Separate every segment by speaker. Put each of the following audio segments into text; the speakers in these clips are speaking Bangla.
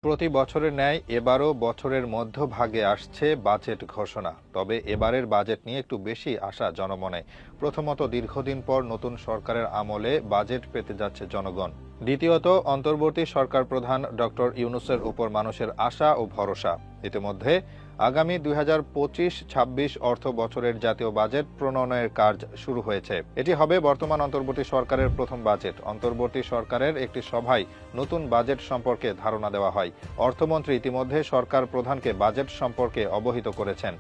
Speaker 1: প্রতি বছরের ন্যায় এবারও বছরের মধ্যভাগে আসছে বাজেট ঘোষণা। তবে এবারের বাজেট নিয়ে একটু বেশি আশা জনমনে। প্রথমত, দীর্ঘদিন পর নতুন সরকারের আমলে বাজেট পেতে যাচ্ছে জনগণ। দ্বিতীয়ত, অন্তর্বর্তী সরকার প্রধান ডক্টর ইউনূসের উপর মানুষের আশা ও ভরসা। ইতিমধ্যে আগামী 2025-26 অর্থ বছরের জাতীয় বাজেট প্রণয়নের কাজ শুরু হয়েছে। এটি হবে বর্তমান অন্তর্বর্তী সরকারের প্রথম বাজেট। অন্তর্বর্তী সরকারের একটি সভায় নতুন বাজেট সম্পর্কে ধারণা দেওয়া হয়। অর্থমন্ত্রী ইতিমধ্যে সরকার প্রধানকে বাজেট সম্পর্কে অবহিত করেছেন।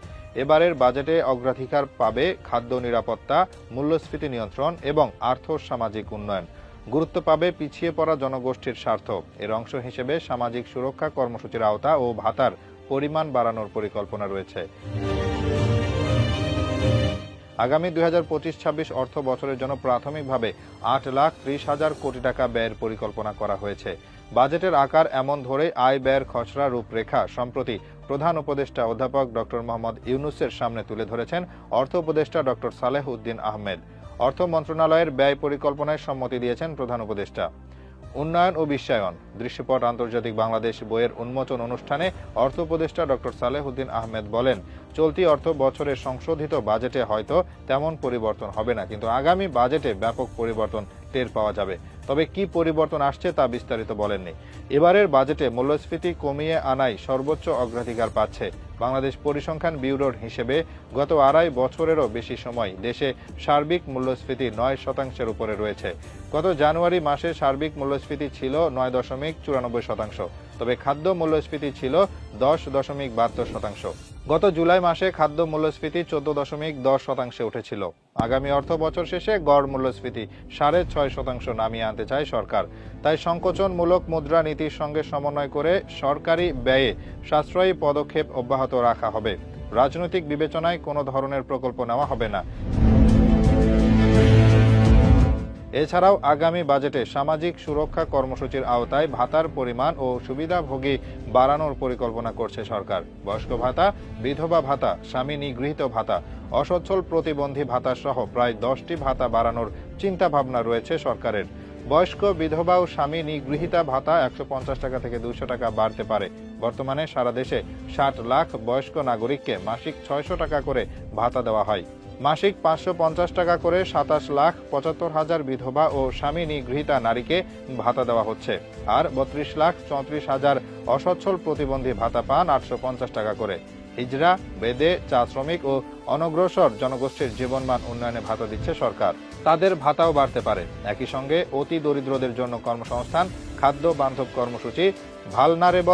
Speaker 1: এবারের বাজেটে অগ্রাধিকার পাবে খাদ্য নিরাপত্তা, মূল্যস্ফীতি নিয়ন্ত্রণ এবং আর্থ সামাজিক উন্নয়ন। গুরুত্ব পাবে পিছিয়ে পড়া জনগোষ্ঠীর স্বার্থ। এর অংশ হিসেবে সামাজিক সুরক্ষা কর্মসূচির আওতা ও ভাতার পরিমাণ বাড়ানোর পরিকল্পনা রয়েছে। আগামী 2025-26 অর্থ বছরের জন্য প্রাথমিকভাবে 8,30,000 কোটি টাকা ব্যয়ের পরিকল্পনা করা হয়েছে। বাজেটের আকার এমন ধরে আয় ব্যয়ের খসড়া রূপরেখা সম্প্রতি প্রধান উপদেষ্টা অধ্যাপক ডক্টর মোহাম্মদ ইউনূসের সামনে তুলে ধরেছেন অর্থ উপদেষ্টা ডক্টর সালেহ উদ্দিন আহমেদ। অর্থ মন্ত্রণালয়ের ব্যয় পরিকল্পনায় সম্মতি দিয়েছেন প্রধান উপদেষ্টা। উন্নয়ন ও বিশ্বায়ন দৃশ্যপট আন্তর্জাতিক বাংলাদেশ বইয়ের উন্মোচন অনুষ্ঠানে অর্থ উপদেষ্টা ডক্টর সালেহ উদ্দিন আহমেদ বলেন, চলতি অর্থ বছরের সংশোধিত বাজেটে হয়তো তেমন পরিবর্তন হবে না, কিন্তু আগামী বাজেটে ব্যাপক পরিবর্তন টের পাওয়া যাবে। তবে কি পরিবর্তন আসছে তা বিস্তারিত বলেননি। এবারের বাজেটে মূল্যস্ফীতি কমিয়ে আনাই সর্বোচ্চ অগ্রাধিকার পাচ্ছে। বাংলাদেশ পরিসংখ্যান ব্যুরোর হিসেবে গত আড়াই বছরেরও বেশি সময় দেশে সার্বিক মূল্যস্ফীতি 9% উপরে রয়েছে। গত জানুয়ারি মাসে সার্বিক মূল্যস্ফীতি ছিল 9.94%, তবে খাদ্য মূল্যস্ফীতি ছিল 10.72%। গত জুলাই মাসে খাদ্য মূল্যস্ফীতি 14.10% উঠেছিল। আগামী অর্থ বছর শেষে গড় মূল্যস্ফীতি 6.5% নামিয়ে আনতে চায় সরকার। তাই সংকোচনমূলক মুদ্রানীতির সঙ্গে সমন্বয় করে সরকারি ব্যয়ে সাশ্রয়ী পদক্ষেপ অব্যাহত রাখা হবে। রাজনৈতিক বিবেচনায় কোনো ধরনের প্রকল্প নেওয়া হবে না। এছাড়াও আগামী বাজেটে সামাজিক সুরক্ষা কর্মসূচির আওতায় ভাতার পরিমাণ ও সুবিধাভোগী বাড়ানোর পরিকল্পনা করছে সরকার। বয়স্ক ভাতা, বিধবা ভাতা, স্বামী নিগৃহীত ভাতা, অসচ্ছল প্রতিবন্ধী ভাতা সহ প্রায় 10টি ভাতা বাড়ানোর চিন্তাভাবনা রয়েছে সরকারের। বয়স্ক, বিধবা ও স্বামী নিগৃহীতা ভাতা 150 টাকা থেকে 200 টাকা বাড়তে পারে। বর্তমানে সারা দেশে 60 লাখ বয়স্ক নাগরিককে মাসিক 600 টাকা করে ভাতা দেওয়া হয়। মাসিক 550 টাকা করে 27,75,000 বিধবা ও স্বামী নিগৃহীতা নারীকে ভাতা দেওয়া হচ্ছে। আর 32,34,000 অসচ্ছল প্রতিবন্ধী ভাতা পান 850 টাকা করে। হিজড়া, বেদে, চা শ্রমিক ও অনগ্রসর জনগোষ্ঠীর জীবনমান উন্নয়নে ভাতা দিচ্ছে সরকার। তাদের ভাতাও বাড়তে পারে। একই সঙ্গে অতি দরিদ্রদের জন্য কর্মসংস্থান, খাদ্য বান্ধব কর্মসূচি, ভালনারেবল